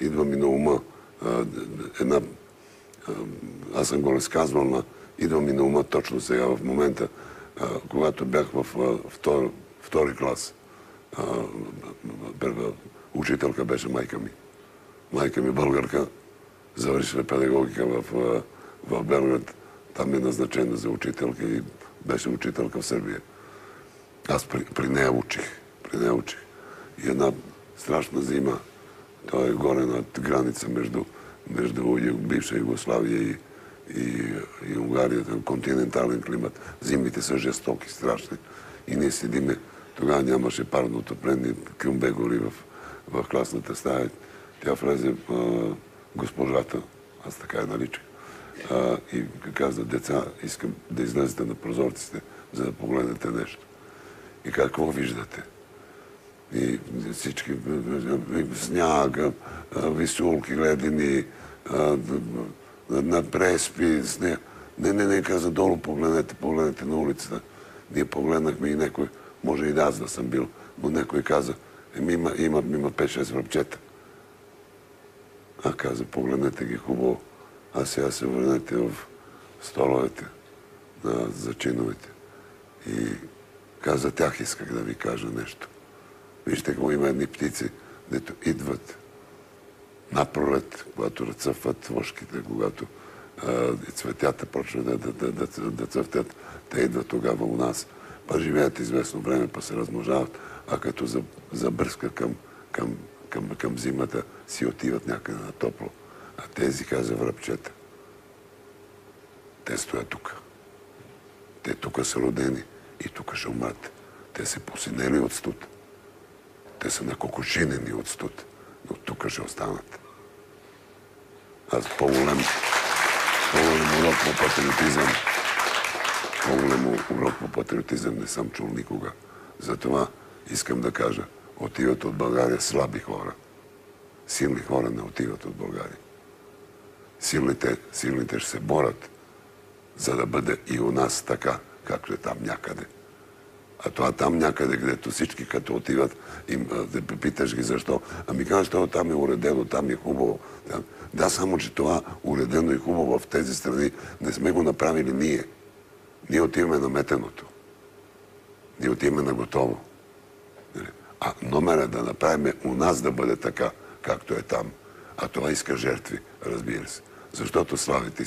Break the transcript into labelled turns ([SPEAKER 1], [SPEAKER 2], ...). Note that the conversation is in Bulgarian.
[SPEAKER 1] идва ми на ума една... Аз съм го разказвал, но идва ми на ума точно сега, в момента, когато бях в втори клас. Първа учителка беше майка ми. Майка ми българка, завършила педагогика в Белград. Там е назначена за учителка и беше учителка в Сърбия. Аз при нея учих. И една страшна зима. Той е горе над граница между бивша Югославия и Унгария, континентален климат. Зимите са жестоки, страшни. И ние седиме. Тогава нямаше парно отопление, кюмбе гори в класната стая. Тя влезе госпожата, аз така я наричах, и каза: деца, искам да излезете на прозорците, за да погледнете нещо. И какво виждате? И всички сняг, висулки, ледени, на преспи, сняг. Не, каза: долу погледнете на улицата. Ние погледнахме и някой, може и да аз да съм бил, но някой каза: има 5-6 връбчета. Каза: погледнете ги хубаво, а сега се върнете в столовете за чиновете. И каза: тях исках да ви кажа нещо. Вижте какво има едни птици, дето идват напролет, когато разцъфват вошките, когато цветята почват да цъфтят, те идват тогава у нас. Па живеят известно време, па се размножават, а като забръска към зимата, си отиват някъде на топло. А тези, каза, връбчета, те стоят тук. Те тук са родени и тук ще умрат. Те се посинели от студ. Те са накокошинени от студ, но тук ще останат. Аз по-голем урок по патриотизъм, не съм чул никога. Затова искам да кажа: отиват от България слаби хора. Силни хора не отиват от България. Силните ще се борят, за да бъде и у нас така, както е там някъде. А това там някъде, където всички като отиват, да питаш ги защо. Ами казваш: това там е уредено, там е хубаво. Да, само че това уредено и хубаво в тези страни не сме го направили ние. Ние отиваме на метеното. Ние отиваме на готово. А номера да направим у нас да бъде така, както е там. А това иска жертви, разбира се. Защото славите